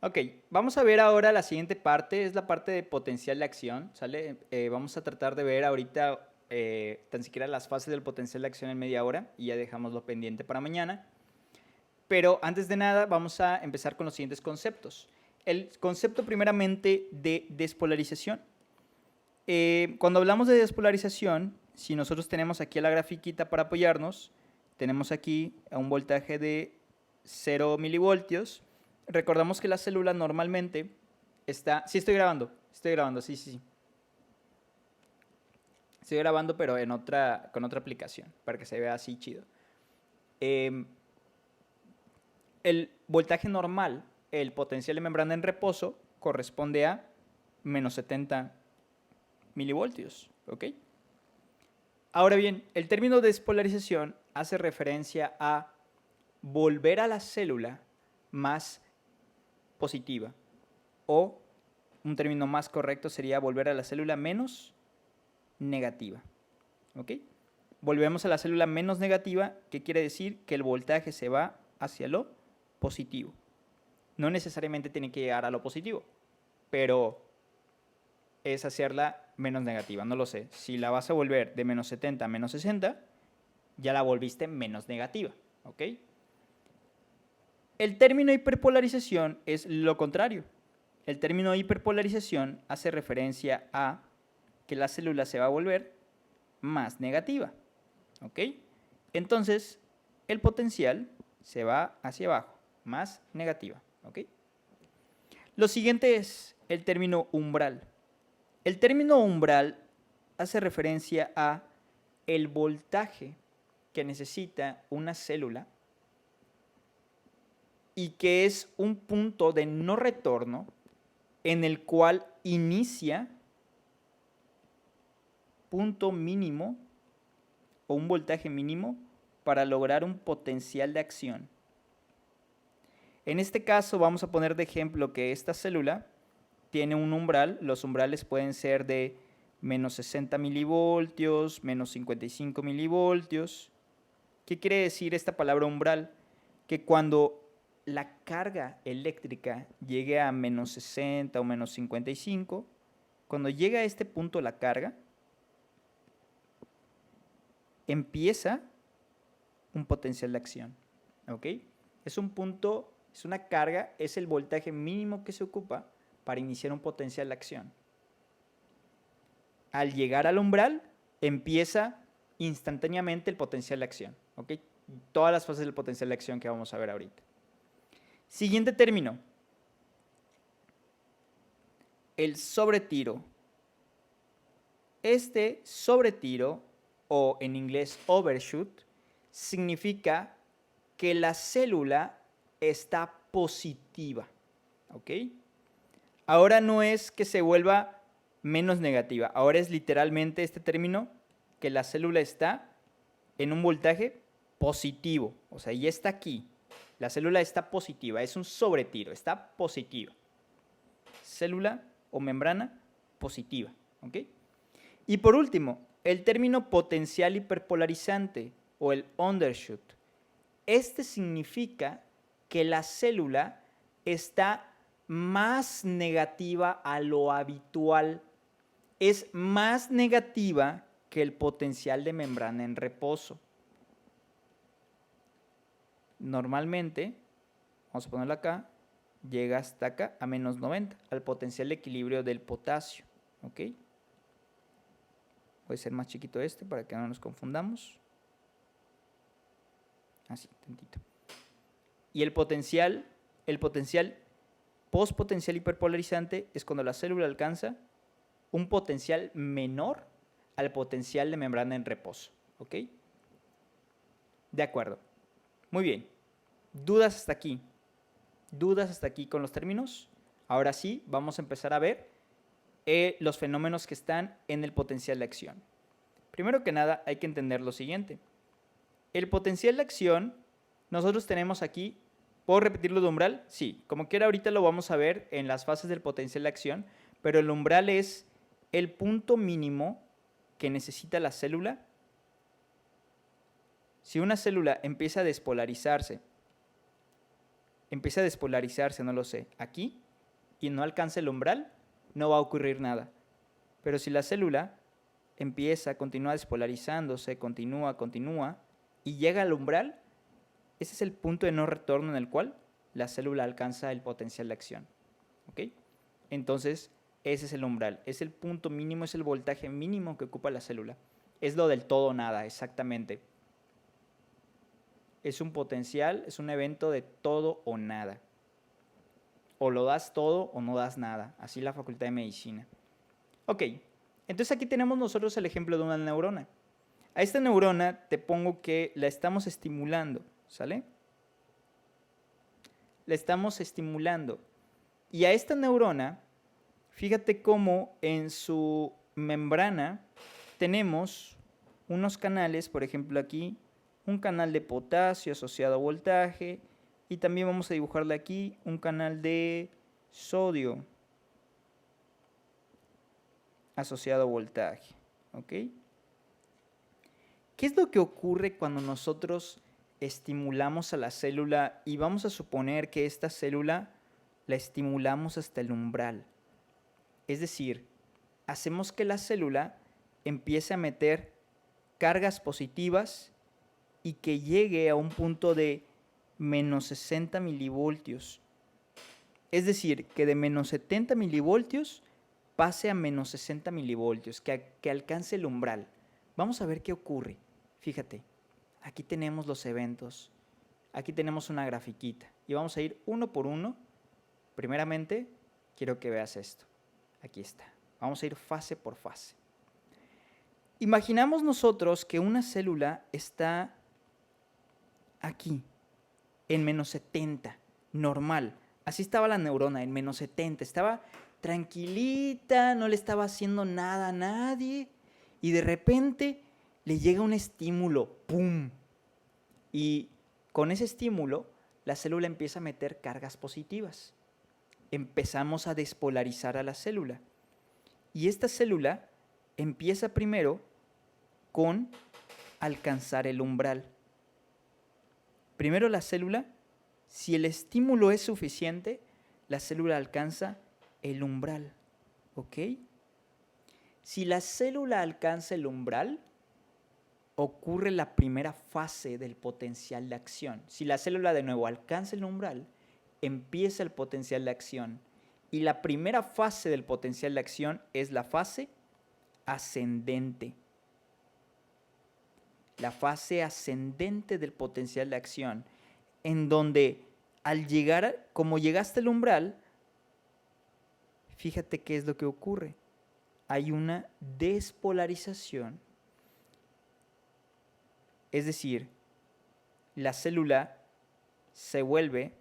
Ok, vamos a ver ahora la siguiente parte, es la parte de potencial de acción, ¿sale? Vamos a tratar de ver ahorita tan siquiera las fases del potencial de acción en media hora y ya dejamos lo pendiente para mañana. Pero antes de nada vamos a empezar con los siguientes conceptos. El concepto primeramente de despolarización. Cuando hablamos de despolarización, si nosotros tenemos aquí la grafiquita para apoyarnos, tenemos aquí a un voltaje de 0 milivoltios. Recordamos que la célula normalmente está... Sí, estoy grabando, sí, sí, sí. Estoy grabando, pero con otra aplicación, para que se vea así chido. Eh, el voltaje normal, el potencial de membrana en reposo, corresponde a menos 70 milivoltios, ¿ok? Ahora bien, el término despolarización hace referencia a volver a la célula más positiva, o un término más correcto sería volver a la célula menos negativa. ¿Ok? Volvemos a la célula menos negativa, que quiere decir que el voltaje se va hacia lo positivo. No necesariamente tiene que llegar a lo positivo, pero es hacerla menos negativa. No lo sé. Si la vas a volver de menos 70 a menos 60, ya la volviste menos negativa. ¿Ok? El término hiperpolarización es lo contrario. El término hiperpolarización hace referencia a que la célula se va a volver más negativa. ¿Ok? Entonces, el potencial se va hacia abajo, más negativa. ¿Ok? Lo siguiente es el término umbral. El término umbral hace referencia a el voltaje que necesita una célula y que es un punto de no retorno en el cual inicia punto mínimo o un voltaje mínimo para lograr un potencial de acción. En este caso vamos a poner de ejemplo que esta célula tiene un umbral, los umbrales pueden ser de menos 60 milivoltios, menos 55 milivoltios. ¿Qué quiere decir esta palabra umbral? Que cuando la carga eléctrica llegue a menos 60 o menos 55, cuando llega a este punto la carga, empieza un potencial de acción. ¿Ok? Es un punto, es una carga, es el voltaje mínimo que se ocupa para iniciar un potencial de acción. Al llegar al umbral, empieza instantáneamente el potencial de acción. ¿Ok? Todas las fases del potencial de acción que vamos a ver ahorita. Siguiente término. El sobretiro. Este sobretiro, o en inglés overshoot, significa que la célula está positiva. ¿Ok? Ahora no es que se vuelva menos negativa, ahora es literalmente este término que la célula está en un voltaje positivo, o sea, ya está aquí. La célula está positiva, es un sobretiro, está positiva. Célula o membrana positiva, ¿ok? Y por último, el término potencial hiperpolarizante o el undershoot. Este significa que la célula está más negativa a lo habitual. Es más negativa que el potencial de membrana en reposo. Normalmente, vamos a ponerlo acá, llega hasta acá a menos 90, al potencial de equilibrio del potasio. ¿Ok? Puede ser más chiquito este para que no nos confundamos. Así, tantito. Y el potencial postpotencial hiperpolarizante es cuando la célula alcanza un potencial menor al potencial de membrana en reposo. ¿Ok? De acuerdo. Muy bien. ¿Dudas hasta aquí? ¿Dudas hasta aquí con los términos? Ahora sí, vamos a empezar a ver los fenómenos que están en el potencial de acción. Primero que nada, hay que entender lo siguiente. El potencial de acción, nosotros tenemos aquí, ¿puedo repetirlo de umbral? Sí, como quiera ahorita lo vamos a ver en las fases del potencial de acción, pero el umbral es el punto mínimo que necesita la célula. Si una célula empieza a despolarizarse empieza a despolarizarse, no lo sé, aquí, y no alcanza el umbral, no va a ocurrir nada. Pero si la célula continúa despolarizándose, continúa, y llega al umbral, ese es el punto de no retorno en el cual la célula alcanza el potencial de acción. ¿Ok? Entonces, ese es el umbral, es el punto mínimo, es el voltaje mínimo que ocupa la célula. Es lo del todo o nada, exactamente. Es un potencial, es un evento de todo o nada. O lo das todo o no das nada. Así la Facultad de Medicina. Ok, entonces aquí tenemos nosotros el ejemplo de una neurona. A esta neurona te pongo que la estamos estimulando, ¿sale? La estamos estimulando. Y a esta neurona, fíjate cómo en su membrana tenemos unos canales, por ejemplo aquí, un canal de potasio asociado a voltaje, y también vamos a dibujarle aquí un canal de sodio asociado a voltaje. ¿Ok? ¿Qué es lo que ocurre cuando nosotros estimulamos a la célula y vamos a suponer que esta célula la estimulamos hasta el umbral? Es decir, hacemos que la célula empiece a meter cargas positivas y que llegue a un punto de menos 60 milivoltios. Es decir, que de menos 70 milivoltios pase a menos 60 milivoltios, que alcance el umbral. Vamos a ver qué ocurre. Fíjate, aquí tenemos los eventos, aquí tenemos una grafiquita y vamos a ir uno por uno. Primeramente, quiero que veas esto. Aquí está. Vamos a ir fase por fase. Imaginamos nosotros que una célula está aquí, en menos 70, normal. Así estaba la neurona, en menos 70. Estaba tranquilita, no le estaba haciendo nada a nadie. Y de repente le llega un estímulo, ¡pum! Y con ese estímulo, la célula empieza a meter cargas positivas. Empezamos a despolarizar a la célula. Y esta célula empieza primero con alcanzar el umbral. Primero la célula, si el estímulo es suficiente, la célula alcanza el umbral. ¿Ok? Si la célula alcanza el umbral, ocurre la primera fase del potencial de acción. Si la célula de nuevo alcanza el umbral, empieza el potencial de acción. Y la primera fase del potencial de acción es la fase ascendente. La fase ascendente del potencial de acción, en donde al llegar, como llegaste al umbral, fíjate qué es lo que ocurre. Hay una despolarización. Es decir, la célula se vuelve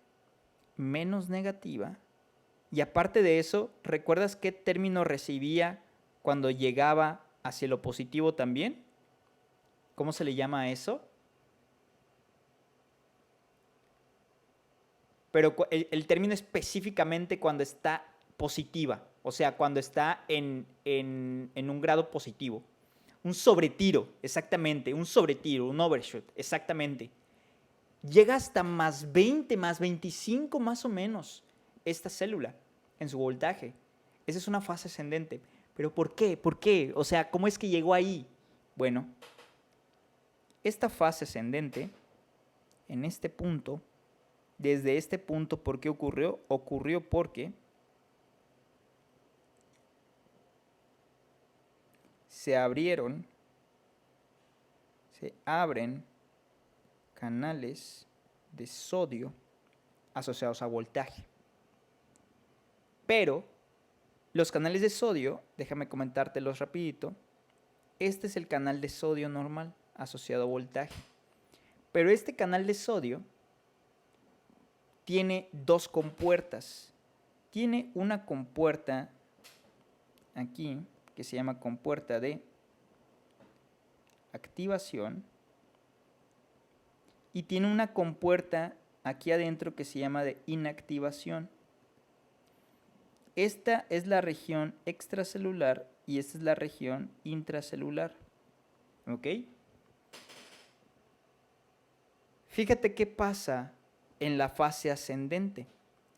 menos negativa y aparte de eso, ¿recuerdas qué término recibía cuando llegaba hacia lo positivo también? ¿Cómo se le llama a eso? Pero el término específicamente cuando está positiva, o sea, cuando está en un grado positivo. Un sobretiro, exactamente, un sobretiro, un overshoot, exactamente. Llega hasta más 20, más 25 más o menos esta célula en su voltaje. Esa es una fase ascendente. ¿Pero por qué? ¿Por qué? O sea, ¿cómo es que llegó ahí? Bueno, esta fase ascendente, en este punto, desde este punto, ¿por qué ocurrió? Ocurrió porque se abren canales de sodio asociados a voltaje. Pero los canales de sodio, déjame comentártelos rapidito, este es el canal de sodio normal asociado a voltaje. Pero este canal de sodio tiene dos compuertas. Tiene una compuerta aquí que se llama compuerta de activación y tiene una compuerta aquí adentro que se llama de inactivación. Esta es la región extracelular y esta es la región intracelular. ¿Ok? Fíjate qué pasa en la fase ascendente.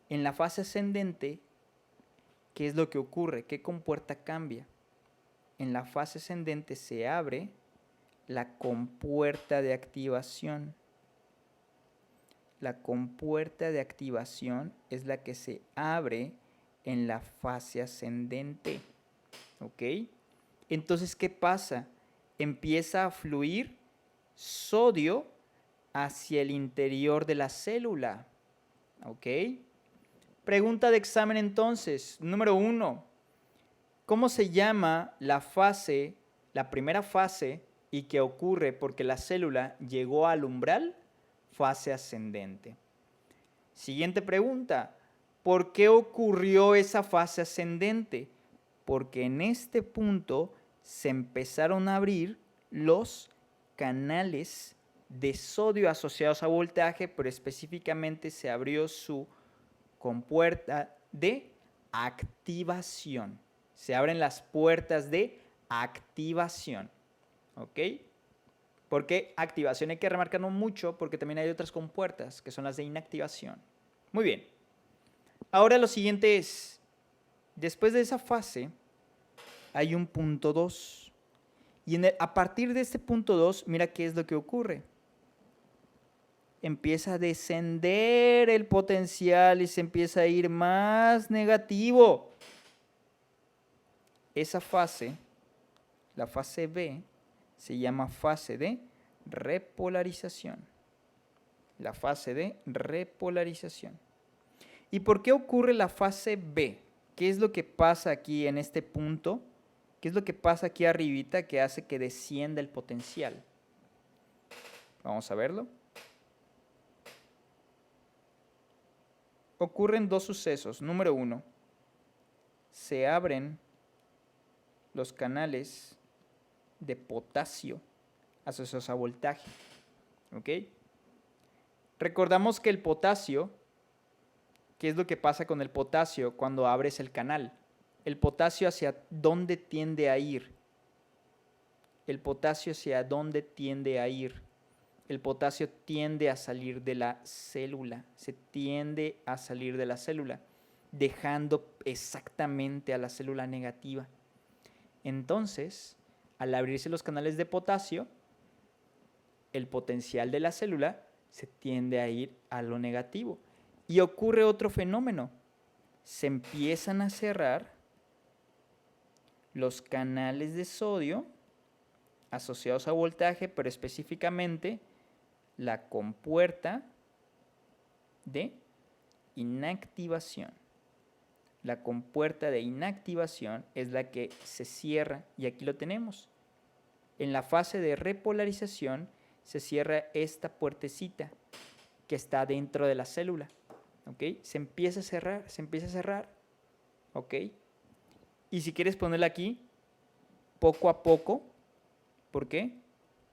En la fase ascendente, ¿qué es lo que ocurre? ¿Qué compuerta cambia? En la fase ascendente se abre la compuerta de activación. La compuerta de activación es la que se abre en la fase ascendente. ¿Ok? Entonces, ¿qué pasa? Empieza a fluir sodio hacia el interior de la célula. ¿Ok? Pregunta de examen entonces. Número 1. ¿Cómo se llama la fase, la primera fase, y que ocurre porque la célula llegó al umbral? Fase ascendente. Siguiente pregunta. ¿Por qué ocurrió esa fase ascendente? Porque en este punto se empezaron a abrir los canales de sodio asociados a voltaje, pero específicamente se abrió su compuerta de activación. Se abren las puertas de activación. ¿Ok? Porque activación hay que remarcarlo mucho porque también hay otras compuertas que son las de inactivación. Muy bien. Ahora lo siguiente es, después de esa fase hay un punto 2. Y a partir de este punto 2, mira qué es lo que ocurre. Empieza a descender el potencial y se empieza a ir más negativo. Esa fase, la fase B, se llama fase de repolarización. La fase de repolarización. ¿Y por qué ocurre la fase B? ¿Qué es lo que pasa aquí en este punto? ¿Qué es lo que pasa aquí arribita que hace que descienda el potencial? Vamos a verlo. Ocurren dos sucesos. Número 1, se abren los canales de potasio asociados a voltaje. ¿Ok? Recordamos que el potasio, ¿qué es lo que pasa con el potasio cuando abres el canal? El potasio ¿hacia dónde tiende a ir? El potasio ¿hacia dónde tiende a ir? El potasio tiende a salir de la célula, se tiende a salir de la célula, dejando exactamente a la célula negativa. Entonces, al abrirse los canales de potasio, el potencial de la célula se tiende a ir a lo negativo. Y ocurre otro fenómeno. Se empiezan a cerrar los canales de sodio asociados a voltaje, pero específicamente la compuerta de inactivación. La compuerta de inactivación es la que se cierra y aquí lo tenemos. En la fase de repolarización se cierra esta puertecita que está dentro de la célula. ¿Ok? Se empieza a cerrar, se empieza a cerrar. ¿Ok? Y si quieres ponerla aquí, poco a poco. ¿Por qué?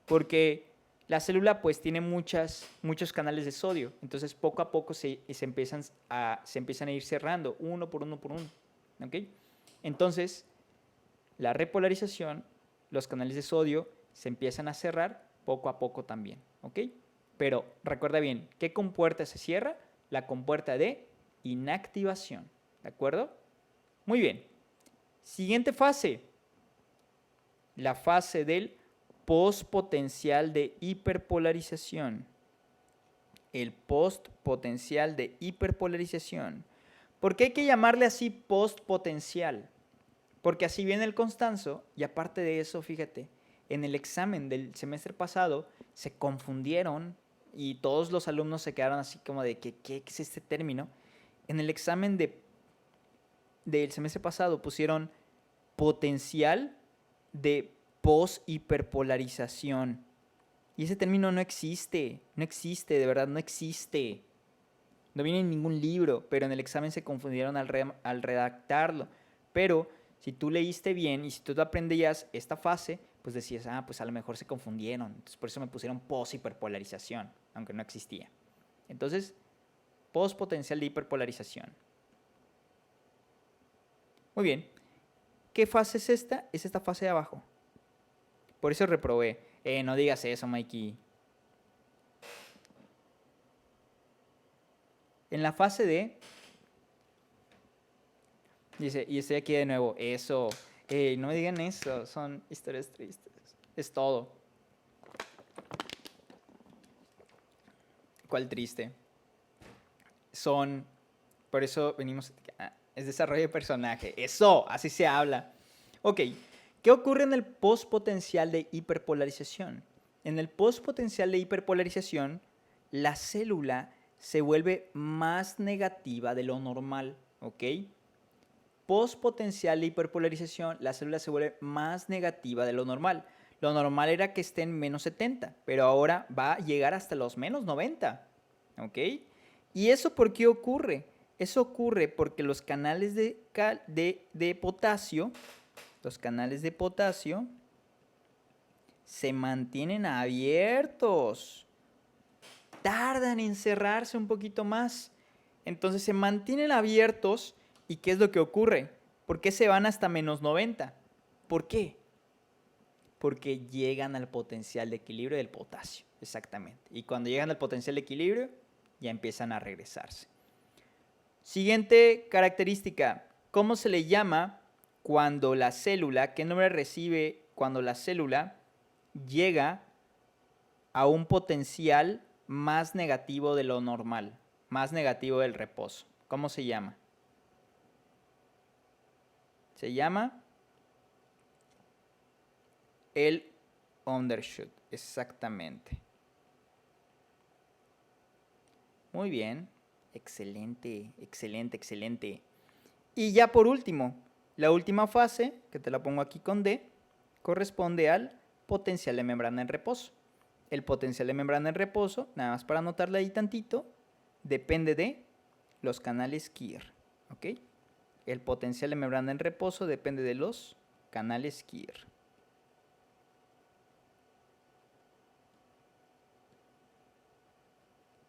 Porque la célula pues tiene muchos canales de sodio. Entonces poco a poco se empiezan a ir cerrando uno por uno por uno. ¿Ok? Entonces, la repolarización, los canales de sodio se empiezan a cerrar poco a poco también. ¿Ok? Pero recuerda bien, ¿qué compuerta se cierra? La compuerta de inactivación. ¿De acuerdo? Muy bien. Siguiente fase. La fase del postpotencial de hiperpolarización. El postpotencial de hiperpolarización. ¿Por qué hay que llamarle así postpotencial? Porque así viene el Constanzo y aparte de eso, fíjate, en el examen del semestre pasado se confundieron y todos los alumnos se quedaron así como de ¿qué es este término? En el examen del semestre pasado pusieron potencial de post-hiperpolarización. Y ese término no existe, de verdad, no existe. No viene en ningún libro, pero en el examen se confundieron al redactarlo. Pero si tú leíste bien y si tú aprendías esta fase, pues decías, pues a lo mejor se confundieron. Entonces por eso me pusieron post-hiperpolarización, aunque no existía. Entonces, post-potencial de hiperpolarización. Muy bien. ¿Qué fase es esta? Es esta fase de abajo. Por eso reprobé. No digas eso, Mikey. En la fase D, dice, y estoy aquí de nuevo, eso, no me digan eso, son historias tristes, es todo. ¿Cuál triste? Son, por eso venimos, es desarrollo de personaje, eso, así se habla. Ok, ¿qué ocurre en el postpotencial de hiperpolarización? En el postpotencial de hiperpolarización, la célula se vuelve más negativa de lo normal, ¿ok? Postpotencial de hiperpolarización, la célula se vuelve más negativa de lo normal. Lo normal era que esté en menos 70, pero ahora va a llegar hasta los menos 90, ¿ok? ¿Y eso por qué ocurre? Eso ocurre porque los canales de potasio, los canales de potasio se mantienen abiertos, tardan en cerrarse un poquito más. Entonces se mantienen abiertos. ¿Y qué es lo que ocurre? ¿Por qué se van hasta menos 90? ¿Por qué? Porque llegan al potencial de equilibrio del potasio, exactamente. Y cuando llegan al potencial de equilibrio, ya empiezan a regresarse. Siguiente característica, ¿cómo se le llama cuando la célula, qué nombre recibe cuando la célula llega a un potencial más negativo de lo normal, más negativo del reposo? ¿Cómo se llama? Se llama el undershoot, exactamente. Muy bien, excelente, excelente, excelente. Y ya por último, la última fase, que te la pongo aquí con D, corresponde al potencial de membrana en reposo. El potencial de membrana en reposo, nada más para anotarle ahí tantito, depende de los canales KIR, ¿ok? El potencial de membrana en reposo depende de los canales KIR.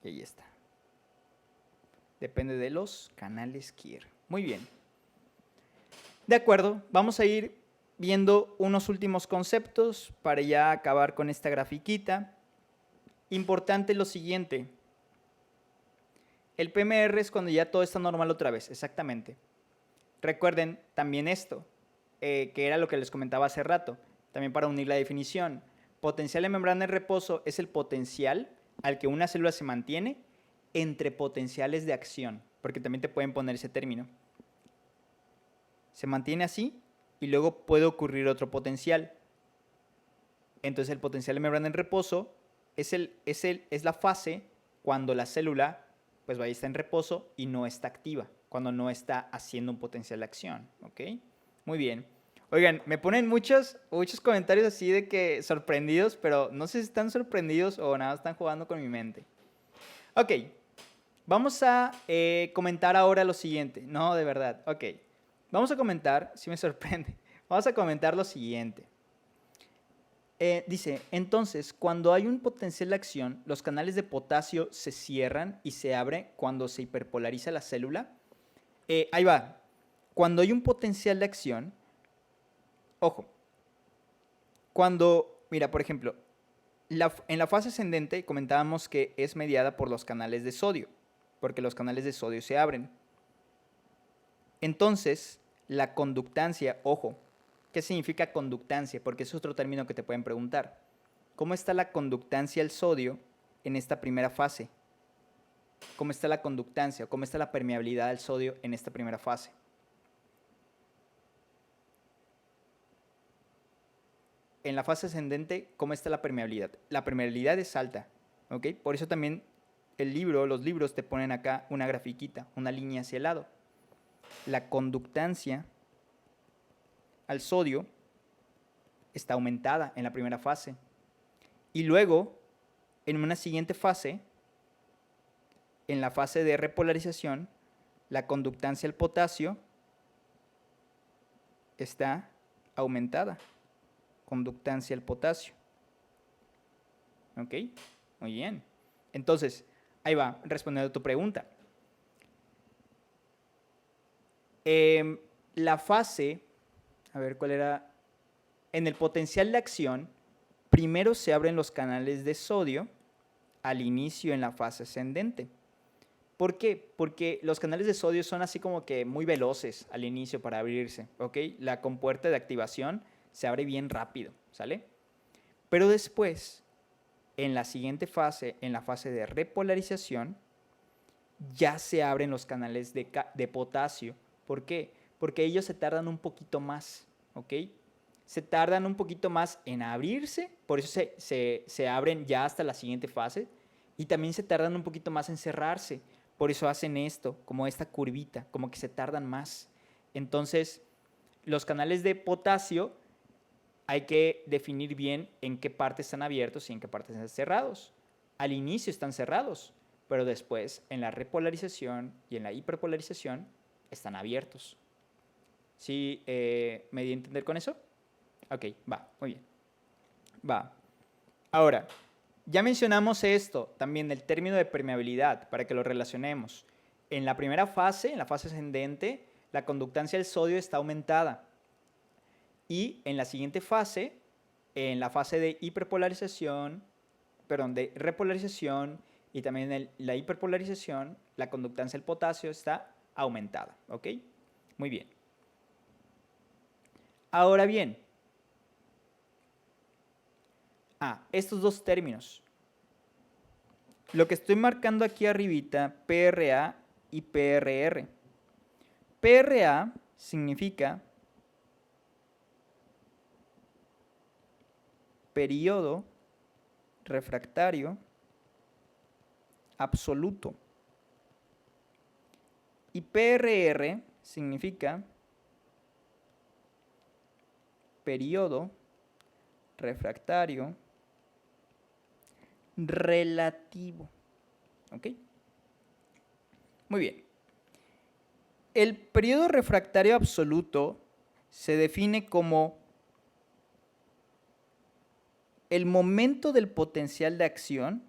Y ahí está. Depende de los canales KIR. Muy bien. De acuerdo, vamos a ir viendo unos últimos conceptos para ya acabar con esta grafiquita. Importante lo siguiente. El PMR es cuando ya todo está normal otra vez, exactamente. Recuerden también esto, que era lo que les comentaba hace rato, también para unir la definición. Potencial de membrana en reposo es el potencial al que una célula se mantiene entre potenciales de acción, porque también te pueden poner ese término. Se mantiene así y luego puede ocurrir otro potencial. Entonces el potencial de membrana en reposo es la fase cuando la célula pues está en reposo y no está activa, cuando no está haciendo un potencial de acción, ¿ok? Muy bien. Oigan, me ponen muchos comentarios así de que sorprendidos, pero no sé si están sorprendidos o nada, están jugando con mi mente. Ok, vamos a comentar ahora lo siguiente. No, de verdad, ok. Vamos a comentar, si me sorprende, vamos a comentar lo siguiente. Dice, entonces, cuando hay un potencial de acción, los canales de potasio se cierran y se abren cuando se hiperpolariza la célula. Ahí va. Cuando hay un potencial de acción, ojo, mira, por ejemplo, en la fase ascendente comentábamos que es mediada por los canales de sodio, porque los canales de sodio se abren. Entonces, la conductancia, ojo, ¿qué significa conductancia? Porque es otro término que te pueden preguntar. ¿Cómo está la conductancia al sodio en esta primera fase? ¿Cómo está la conductancia o cómo está la permeabilidad al sodio en esta primera fase? En la fase ascendente, ¿cómo está la permeabilidad? La permeabilidad es alta, ¿ok? Por eso también los libros te ponen acá una grafiquita, una línea hacia el lado. La conductancia al sodio está aumentada en la primera fase. Y luego, en una siguiente fase, en la fase de repolarización, la conductancia al potasio está aumentada. Conductancia al potasio. ¿Ok? Muy bien. Entonces, ahí va, respondiendo a tu pregunta. La fase, a ver cuál era, en el potencial de acción, primero se abren los canales de sodio al inicio en la fase ascendente. ¿Por qué? Porque los canales de sodio son así como que muy veloces al inicio para abrirse, ¿ok? La compuerta de activación se abre bien rápido, ¿sale? Pero después, en la siguiente fase, en la fase de repolarización, ya se abren los canales de potasio. ¿Por qué? Porque ellos se tardan un poquito más, ¿ok? Se tardan un poquito más en abrirse, por eso se abren ya hasta la siguiente fase, y también se tardan un poquito más en cerrarse, por eso hacen esto, como esta curvita, como que se tardan más. Entonces, los canales de potasio hay que definir bien en qué parte están abiertos y en qué parte están cerrados. Al inicio están cerrados, pero después en la repolarización y en la hiperpolarización están abiertos. ¿Sí me di a entender con eso? Ok, va, muy bien. Va. Ahora, ya mencionamos esto también del término de permeabilidad para que lo relacionemos. En la primera fase, en la fase ascendente, la conductancia del sodio está aumentada. Y en la siguiente fase, en la fase de hiperpolarización, perdón, de repolarización y también en la hiperpolarización, la conductancia del potasio está aumentada. ¿Ok? Muy bien. Ahora bien, estos dos términos. Lo que estoy marcando aquí arribita, PRA y PRR. PRA significa periodo refractario absoluto. Y PRR significa periodo refractario relativo. ¿Ok? Muy bien. El periodo refractario absoluto se define como el momento del potencial de acción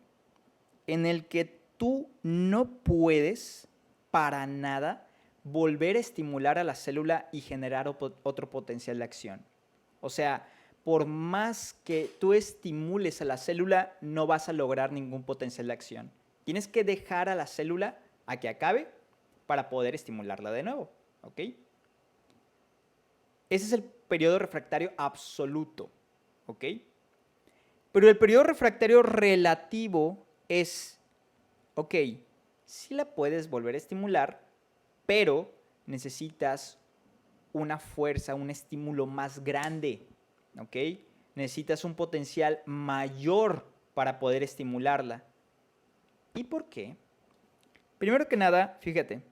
en el que tú no puedes para nada volver a estimular a la célula y generar otro potencial de acción. O sea, por más que tú estimules a la célula, no vas a lograr ningún potencial de acción. Tienes que dejar a la célula a que acabe para poder estimularla de nuevo. ¿Ok? Ese es el periodo refractario absoluto. ¿Ok? Pero el periodo refractario relativo es, ok, sí la puedes volver a estimular, pero necesitas una fuerza, un estímulo más grande, ¿ok? Necesitas un potencial mayor para poder estimularla. ¿Y por qué? Primero que nada, fíjate,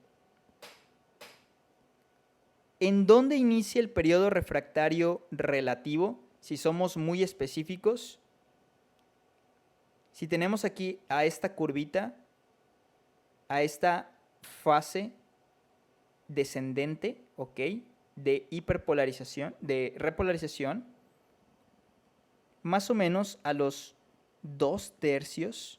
¿en dónde inicia el periodo refractario relativo? Si somos muy específicos, si tenemos aquí a esta curvita, a esta fase descendente, ¿ok? De hiperpolarización, de repolarización, más o menos a los 2/3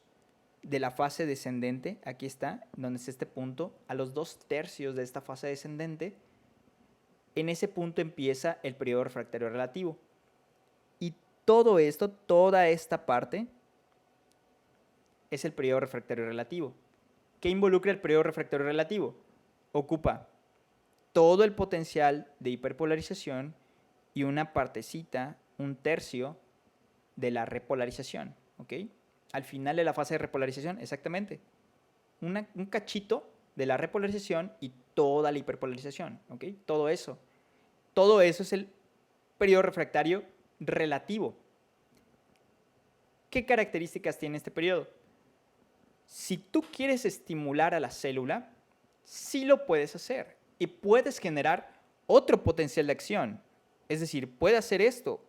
de la fase descendente, aquí está, donde está este punto, a los 2/3 de esta fase descendente, en ese punto empieza el periodo refractario relativo. Y todo esto, toda esta parte, es el periodo refractario relativo. ¿Qué involucra el periodo refractario relativo? Ocupa todo el potencial de hiperpolarización y una partecita, un tercio, de la repolarización. ¿Ok? Al final de la fase de repolarización, exactamente. Un cachito de la repolarización y toda la hiperpolarización. ¿Ok? Todo eso. Todo eso es el periodo refractario relativo. ¿Qué características tiene este periodo? Si tú quieres estimular a la célula, sí lo puedes hacer y puedes generar otro potencial de acción. Es decir, puede hacer esto,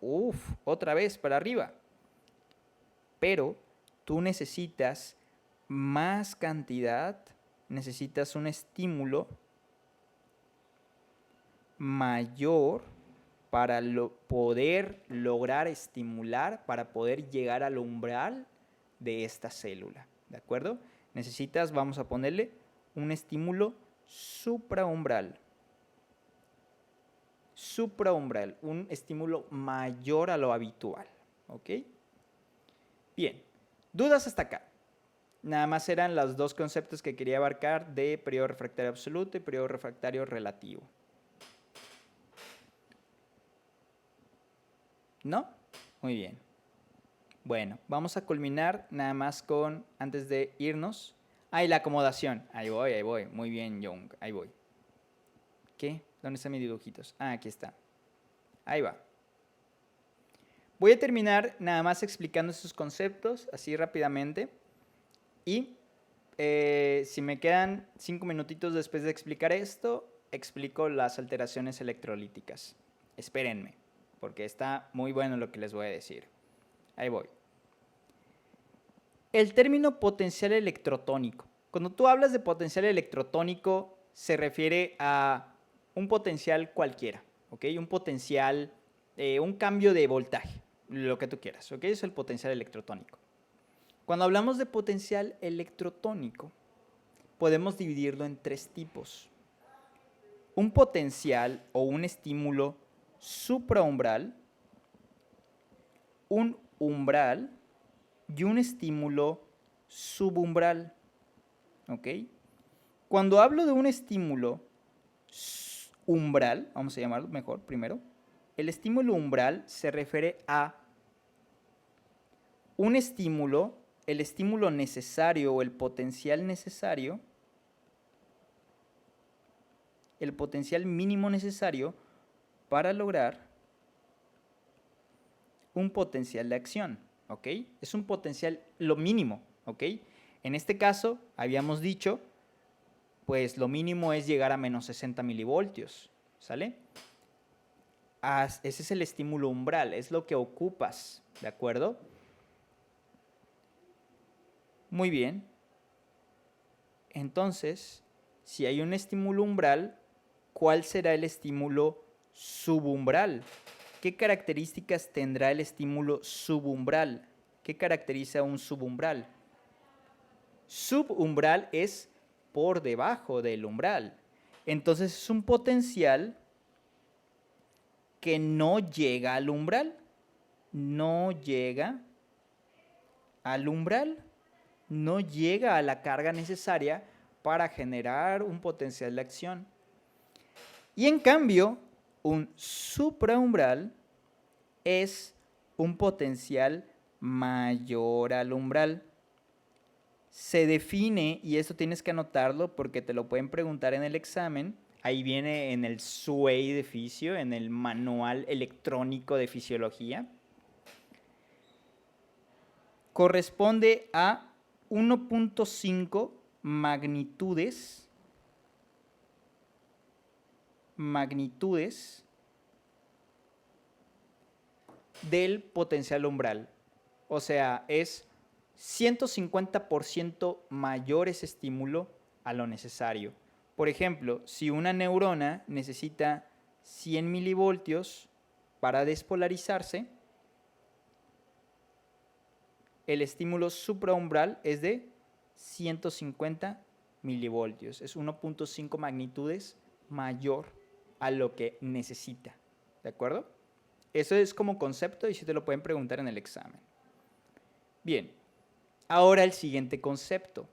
otra vez para arriba. Pero tú necesitas más cantidad, necesitas un estímulo mayor para poder lograr estimular, para poder llegar al umbral de esta célula. ¿De acuerdo? Necesitas, vamos a ponerle, un estímulo supraumbral. Supraumbral, un estímulo mayor a lo habitual. ¿Ok? Bien, ¿dudas hasta acá? Nada más eran los dos conceptos que quería abarcar de periodo refractario absoluto y periodo refractario relativo. ¿No? Muy bien. Bueno, vamos a culminar nada más con, antes de irnos, y la acomodación. Ahí voy. Muy bien, Young, ahí voy. ¿Qué? ¿Dónde están mis dibujitos? Aquí está. Ahí va. Voy a terminar nada más explicando estos conceptos, así rápidamente. Y si me quedan 5 minutitos después de explicar esto, explico las alteraciones electrolíticas. Espérenme, porque está muy bueno lo que les voy a decir. Ahí voy. El término potencial electrotónico. Cuando tú hablas de potencial electrotónico, se refiere a un potencial cualquiera, ¿ok? Un potencial, un cambio de voltaje, lo que tú quieras, ¿ok? Eso es el potencial electrotónico. Cuando hablamos de potencial electrotónico, podemos dividirlo en 3 tipos. Un potencial o un estímulo supraumbral, un umbral y un estímulo subumbral. ¿Ok? Cuando hablo de un estímulo umbral, vamos a llamarlo mejor primero, el estímulo umbral se refiere a un estímulo, el estímulo necesario o el potencial necesario, el potencial mínimo necesario para lograr un potencial de acción, ¿ok? Es un potencial lo mínimo, ¿ok? En este caso, habíamos dicho, pues lo mínimo es llegar a menos 60 milivoltios, ¿sale? Ese es el estímulo umbral, es lo que ocupas, ¿de acuerdo? Muy bien. Entonces, si hay un estímulo umbral, ¿cuál será el estímulo subumbral? ¿Qué características tendrá el estímulo subumbral? ¿Qué caracteriza un subumbral? Subumbral es por debajo del umbral. Entonces es un potencial que no llega al umbral. No llega al umbral. No llega a la carga necesaria para generar un potencial de acción. Y en cambio, un supraumbral es un potencial mayor al umbral. Se define, y esto tienes que anotarlo porque te lo pueden preguntar en el examen, ahí viene en el SUEI de fisio, en el manual electrónico de fisiología, corresponde a 1.5 magnitudes del potencial umbral. O sea, es 150% mayor ese estímulo a lo necesario. Por ejemplo, si una neurona necesita 100 milivoltios para despolarizarse, el estímulo supraumbral es de 150 milivoltios. Es 1.5 magnitudes mayor a lo que necesita. ¿De acuerdo? Eso es como concepto y si te lo pueden preguntar en el examen. Bien, ahora el siguiente concepto.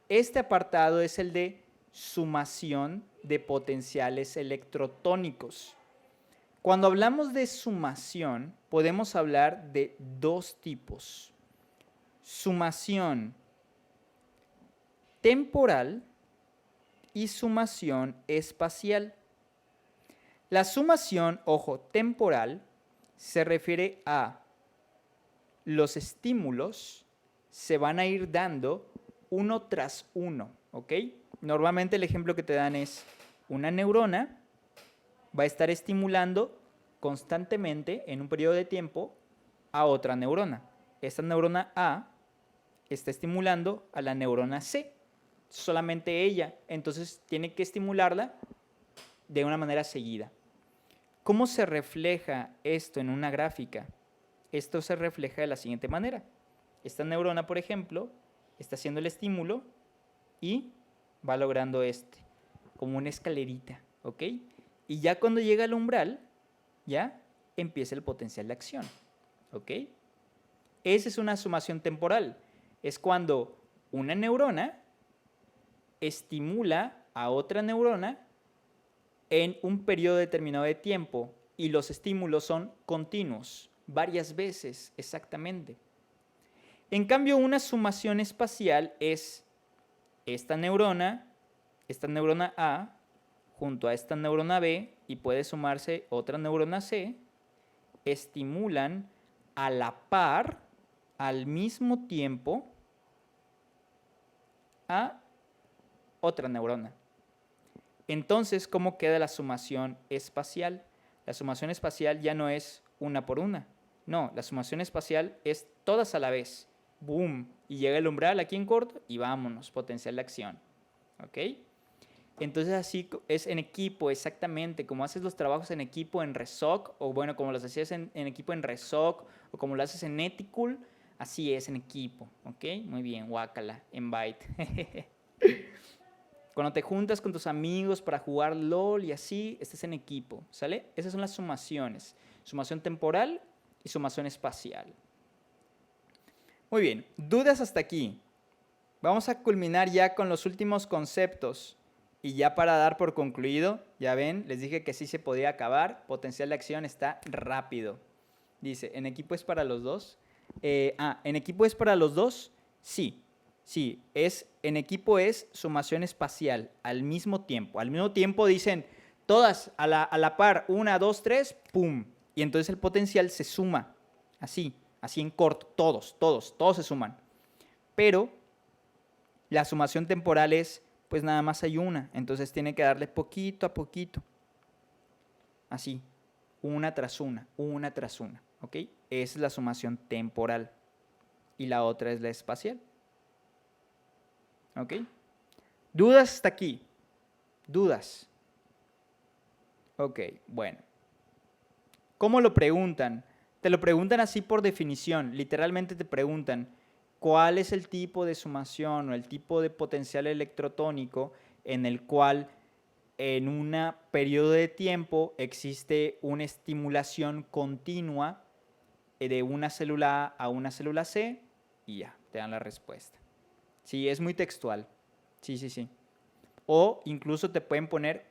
Este apartado es el de sumación de potenciales electrotónicos. Cuando hablamos de sumación, podemos hablar de 2 tipos. Sumación temporal y sumación espacial. La sumación, ojo, temporal se refiere a los estímulos se van a ir dando uno tras uno, ¿ok? Normalmente el ejemplo que te dan es una neurona va a estar estimulando constantemente en un periodo de tiempo a otra neurona. Esta neurona A está estimulando a la neurona C, solamente ella, entonces tiene que estimularla de una manera seguida. ¿Cómo se refleja esto en una gráfica? Esto se refleja de la siguiente manera. Esta neurona, por ejemplo, está haciendo el estímulo y va logrando como una escalerita, ¿ok? Y ya cuando llega al umbral, ya empieza el potencial de acción, ¿ok? Esa es una sumación temporal. Es cuando una neurona estimula a otra neurona en un periodo determinado de tiempo y los estímulos son continuos, varias veces exactamente. En cambio, una sumación espacial es esta neurona A junto a esta neurona B y puede sumarse otra neurona C, estimulan a la par, al mismo tiempo, a otra neurona. Entonces, ¿cómo queda la sumación espacial? La sumación espacial ya no es una por una. No, la sumación espacial es todas a la vez. ¡Boom! Y llega el umbral aquí en corto y vámonos, potencial de acción. ¿Ok? Entonces así es en equipo, exactamente, como haces los trabajos en equipo en RESOC, o bueno, como los hacías en equipo en RESOC, o como lo haces en Eticool, así es en equipo, ¿ok? Muy bien, guácala, en Byte. Cuando te juntas con tus amigos para jugar LOL y así, estás en equipo, ¿sale? Esas son las sumaciones, sumación temporal y sumación espacial. Muy bien, ¿dudas hasta aquí? Vamos a culminar ya con los últimos conceptos. Y ya para dar por concluido, ya ven, les dije que sí se podía acabar. Potencial de acción está rápido. Dice, ¿en equipo es para los dos? ¿En equipo es para los dos? Sí, sí. En equipo es sumación espacial, al mismo tiempo. Al mismo tiempo dicen, todas a la par, 1, 2, 3, ¡pum! Y entonces el potencial se suma, así en corto, todos se suman. Pero la sumación temporal es, pues nada más hay una, entonces tiene que darle poquito a poquito. Así, una tras una, ¿ok? Esa es la sumación temporal. Y la otra es la espacial. ¿Ok? ¿Dudas hasta aquí? ¿Dudas? Ok, bueno. ¿Cómo lo preguntan? Te lo preguntan así por definición. Literalmente te preguntan, ¿cuál es el tipo de sumación o el tipo de potencial electrotónico en el cual en un periodo de tiempo existe una estimulación continua de una célula A a una célula C? Y ya, te dan la respuesta. Sí, es muy textual. Sí. O incluso te pueden poner,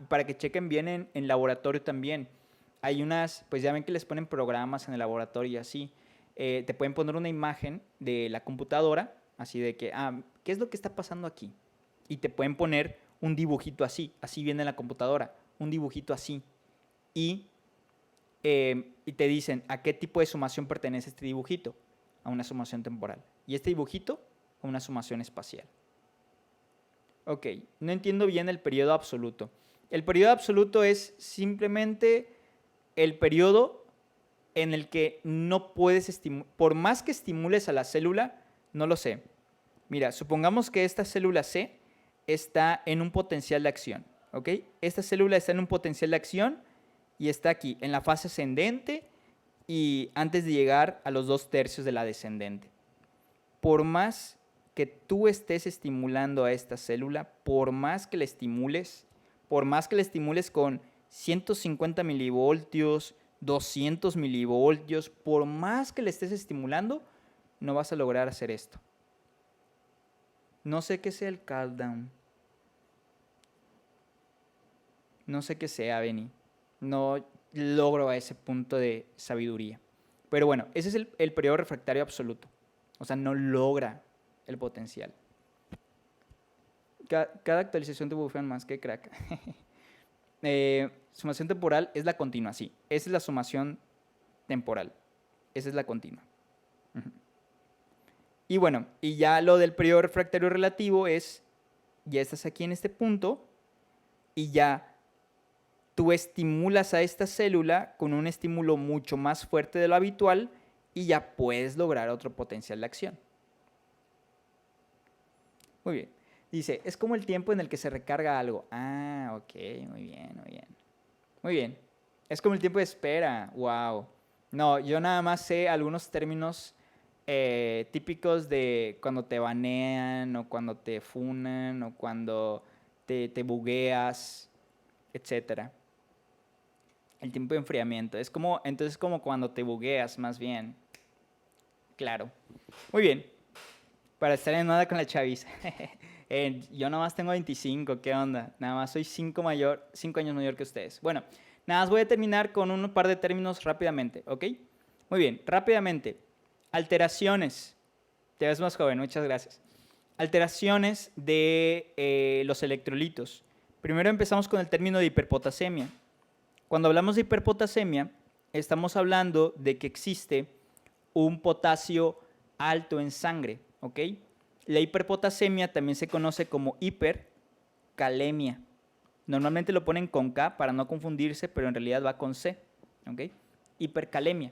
para que chequen bien en laboratorio también. Hay unas, pues ya ven que les ponen programas en el laboratorio y así. Te pueden poner una imagen de la computadora, así de que, ¿qué es lo que está pasando aquí? Y te pueden poner un dibujito así viene en la computadora, un dibujito así. Y te dicen a qué tipo de sumación pertenece este dibujito, a una sumación temporal. Y este dibujito, a una sumación espacial. Ok, no entiendo bien el periodo absoluto. El periodo absoluto es simplemente el periodo en el que no puedes estimular, por más que estimules a la célula, no lo sé. Mira, supongamos que esta célula C está en un potencial de acción, ¿ok? Esta célula está en un potencial de acción y está aquí, en la fase ascendente y antes de llegar a los 2/3 de la descendente. Por más que tú estés estimulando a esta célula, por más que la estimules con 150 milivoltios, 200 milivoltios, por más que le estés estimulando, no vas a lograr hacer esto. No sé qué sea el countdown. No sé qué sea, Benny. No logro a ese punto de sabiduría. Pero bueno, ese es el periodo refractario absoluto. O sea, no logra el potencial. Cada actualización te bufean más, qué crack. Sumación temporal es la continua, sí. Esa es la sumación temporal. Esa es la continua. Y bueno, y ya lo del periodo refractario relativo es, ya estás aquí en este punto y ya tú estimulas a esta célula con un estímulo mucho más fuerte de lo habitual y ya puedes lograr otro potencial de acción. Muy bien. Dice, es como el tiempo en el que se recarga algo. Ok, muy bien. Muy bien. Es como el tiempo de espera. Wow. No, yo nada más sé algunos términos típicos de cuando te banean o cuando te funan o cuando te bugueas, etcétera. El tiempo de enfriamiento. Entonces como cuando te bugueas más bien. Claro. Muy bien. Para estar en moda con la chaviza. Yo nada más tengo 25, ¿qué onda? Nada más soy 5 años mayor que ustedes. Bueno, nada más voy a terminar con un par de términos rápidamente, ¿ok? Muy bien, rápidamente. Alteraciones. Te ves más joven, muchas gracias. Alteraciones de los electrolitos. Primero empezamos con el término de hiperpotasemia. Cuando hablamos de hiperpotasemia, estamos hablando de que existe un potasio alto en sangre, ¿ok? La hiperpotasemia también se conoce como hipercalemia. Normalmente lo ponen con K para no confundirse, pero en realidad va con C, ¿ok? Hipercalemia,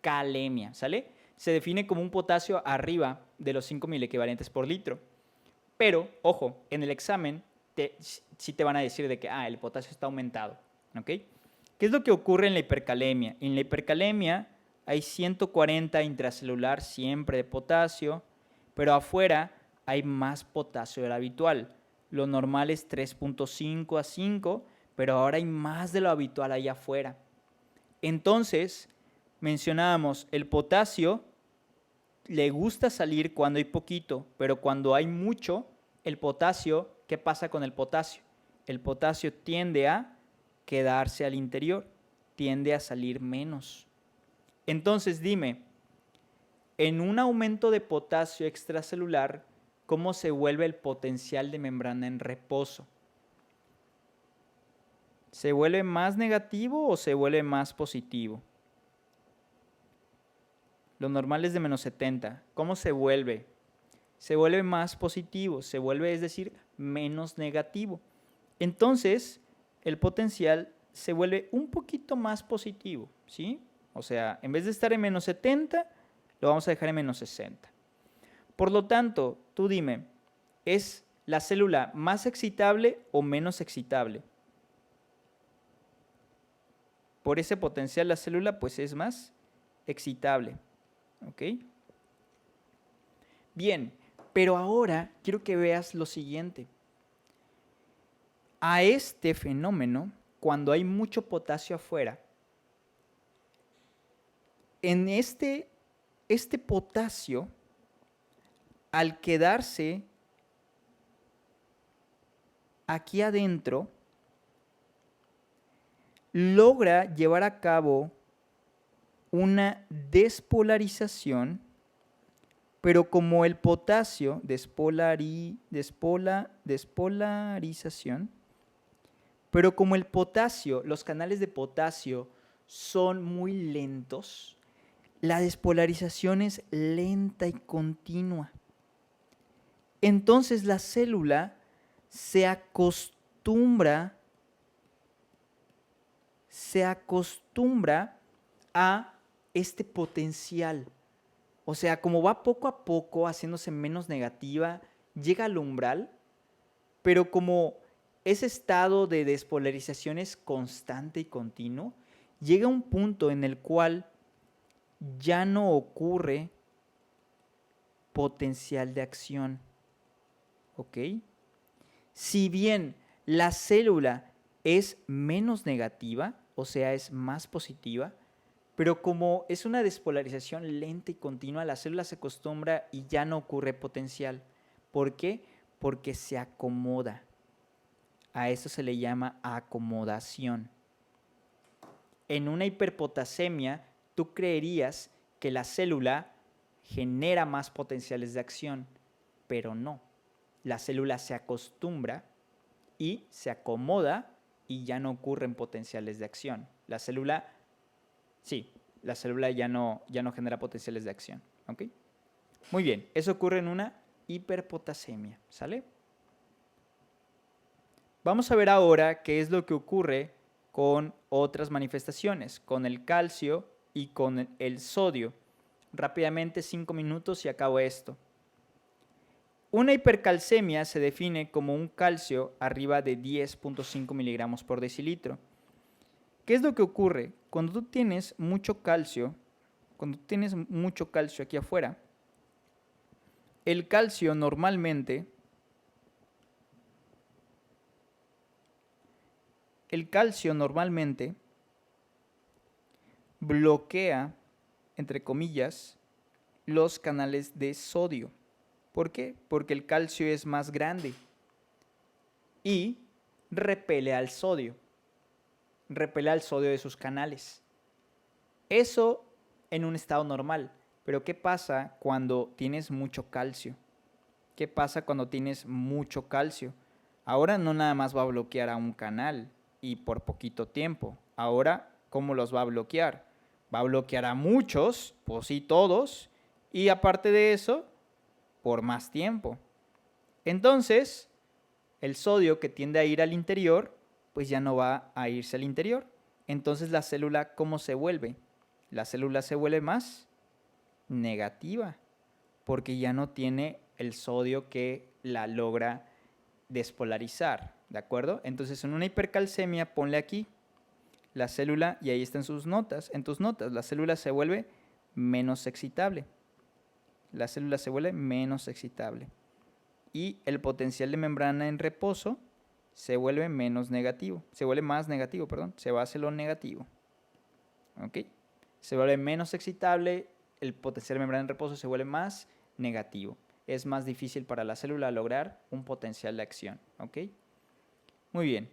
calemia, ¿sale? Se define como un potasio arriba de los 5.000 equivalentes por litro. Pero, ojo, en el examen sí te van a decir de que el potasio está aumentado, ¿ok? ¿Qué es lo que ocurre en la hipercalemia? En la hipercalemia hay 140 intracelular siempre de potasio, pero afuera hay más potasio del habitual. Lo normal es 3.5 a 5, pero ahora hay más de lo habitual allá afuera. Entonces, mencionábamos, el potasio le gusta salir cuando hay poquito, pero cuando hay mucho, el potasio, ¿qué pasa con el potasio? El potasio tiende a quedarse al interior, tiende a salir menos. Entonces dime, en un aumento de potasio extracelular, ¿cómo se vuelve el potencial de membrana en reposo? ¿Se vuelve más negativo o se vuelve más positivo? Lo normal es de menos 70. ¿Cómo se vuelve? Se vuelve más positivo, se vuelve, es decir, menos negativo. Entonces, el potencial se vuelve un poquito más positivo, ¿sí? O sea, en vez de estar en menos 70, lo vamos a dejar en menos 60. Por lo tanto, tú dime, ¿es la célula más excitable o menos excitable? Por ese potencial la célula pues es más excitable, ¿ok? Bien, pero ahora quiero que veas lo siguiente. A este fenómeno, cuando hay mucho potasio afuera, en este potasio, al quedarse aquí adentro, logra llevar a cabo una despolarización, pero como el potasio, despolarización, pero como el potasio, los canales de potasio son muy lentos, la despolarización es lenta y continua. Entonces la célula se acostumbra a este potencial. O sea, como va poco a poco haciéndose menos negativa, llega al umbral, pero como ese estado de despolarización es constante y continuo, llega un punto en el cual ya no ocurre potencial de acción. ¿Ok? Si bien la célula es menos negativa, o sea, es más positiva, pero como es una despolarización lenta y continua, la célula se acostumbra y ya no ocurre potencial. ¿Por qué? Porque se acomoda. A eso se le llama acomodación. En una hiperpotasemia, tú creerías que la célula genera más potenciales de acción, pero no. La célula se acostumbra y se acomoda y ya no ocurren potenciales de acción. La célula ya no genera potenciales de acción. ¿Ok? Muy bien, eso ocurre en una hiperpotasemia, ¿sale? Vamos a ver ahora qué es lo que ocurre con otras manifestaciones, con el calcio y con el sodio. Rápidamente, 5 minutos y acabo esto. Una hipercalcemia se define como un calcio arriba de 10.5 miligramos por decilitro. ¿Qué es lo que ocurre? Cuando tú tienes mucho calcio aquí afuera, el calcio normalmente bloquea, entre comillas, los canales de sodio. ¿Por qué? Porque el calcio es más grande y repele al sodio de sus canales. Eso en un estado normal. Pero ¿qué pasa cuando tienes mucho calcio? ¿Qué pasa cuando tienes mucho calcio? Ahora no nada más va a bloquear a un canal y por poquito tiempo. Ahora, ¿cómo los va a bloquear? Va a bloquear a muchos, pues sí, todos, y aparte de eso, por más tiempo. Entonces, el sodio que tiende a ir al interior, pues ya no va a irse al interior. Entonces la célula, ¿cómo se vuelve? La célula se vuelve más negativa, porque ya no tiene el sodio que la logra despolarizar, ¿de acuerdo? Entonces en una hipercalcemia, ponle aquí la célula, y ahí están sus notas, en tus notas, la célula se vuelve menos excitable. La célula se vuelve menos excitable. Y el potencial de membrana en reposo se vuelve menos negativo, se vuelve más negativo, perdón, se va hacia lo negativo. ¿Ok? Se vuelve menos excitable, el potencial de membrana en reposo se vuelve más negativo. Es más difícil para la célula lograr un potencial de acción. ¿Ok? Muy bien.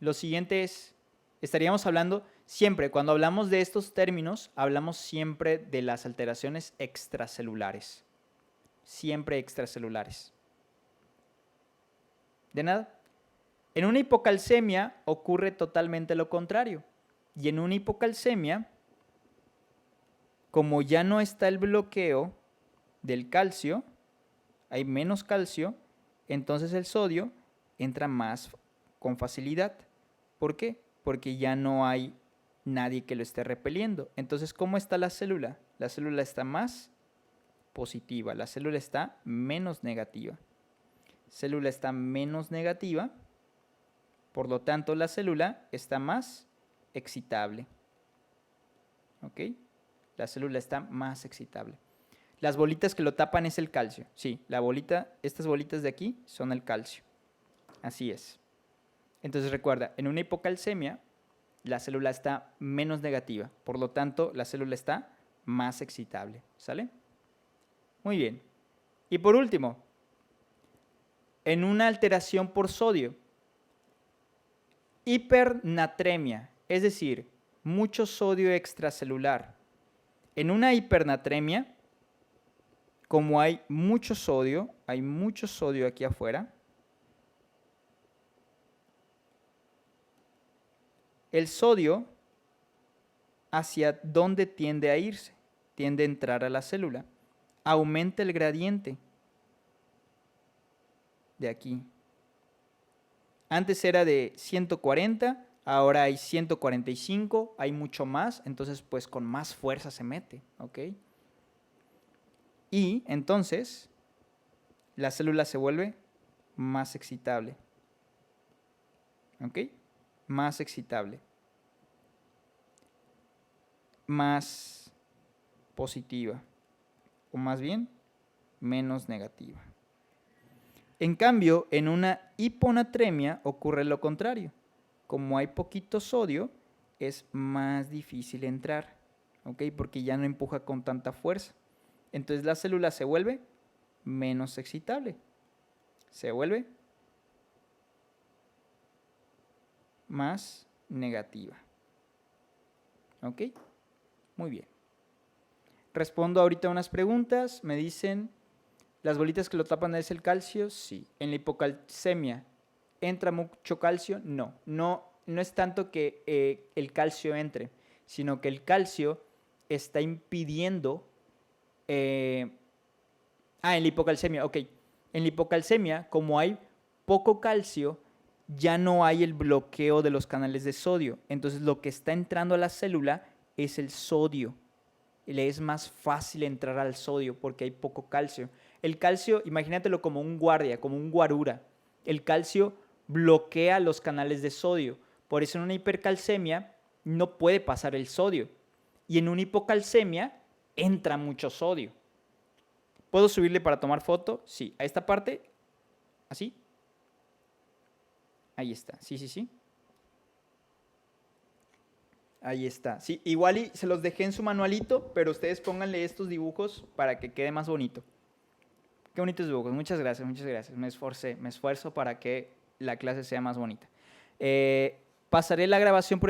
Lo siguiente es, estaríamos hablando siempre, cuando hablamos de estos términos, hablamos siempre de las alteraciones extracelulares. Siempre extracelulares. De nada. En una hipocalcemia ocurre totalmente lo contrario. Y en una hipocalcemia, como ya no está el bloqueo del calcio, hay menos calcio, entonces el sodio entra más con facilidad. ¿Por qué? Porque ya no hay nadie que lo esté repeliendo. Entonces, ¿cómo está la célula? La célula está más positiva, la célula está menos negativa. Célula está menos negativa, por lo tanto la célula está más excitable. ¿Ok? La célula está más excitable. Las bolitas que lo tapan es el calcio. Sí, la bolita, estas bolitas de aquí son el calcio. Así es. Entonces recuerda, en una hipocalcemia la célula está menos negativa, por lo tanto la célula está más excitable. ¿Sale? Muy bien. Y por último, en una alteración por sodio, hipernatremia, es decir, mucho sodio extracelular. En una hipernatremia, como hay mucho sodio aquí afuera, el sodio, ¿hacia dónde tiende a irse? Tiende a entrar a la célula. Aumenta el gradiente de aquí. Antes era de 140, ahora hay 145, hay mucho más, entonces pues con más fuerza se mete, ¿ok? Y entonces la célula se vuelve más excitable, ¿ok? Más excitable, más positiva, o más bien menos negativa. En cambio, en una hiponatremia ocurre lo contrario. Como hay poquito sodio, es más difícil entrar, ¿ok? Porque ya no empuja con tanta fuerza. Entonces la célula se vuelve menos excitable. Se vuelve más negativa. ¿Ok? Muy bien. Respondo ahorita unas preguntas. Me dicen, ¿las bolitas que lo tapan es el calcio? Sí. ¿En la hipocalcemia entra mucho calcio? No. No es tanto que el calcio entre, sino que el calcio está impidiendo... en la hipocalcemia, ok. En la hipocalcemia, como hay poco calcio, ya no hay el bloqueo de los canales de sodio. Entonces lo que está entrando a la célula es el sodio. Le es más fácil entrar al sodio porque hay poco calcio. El calcio, imagínatelo como un guardia, como un guarura. El calcio bloquea los canales de sodio. Por eso en una hipercalcemia no puede pasar el sodio. Y en una hipocalcemia entra mucho sodio. ¿Puedo subirle para tomar foto? Sí. A esta parte, así. Ahí está. Sí. Ahí está. Sí, igual y se los dejé en su manualito, pero ustedes pónganle estos dibujos para que quede más bonito. Qué bonitos dibujos. Muchas gracias, muchas gracias. Me esfuerzo para que la clase sea más bonita. Pasaré la grabación por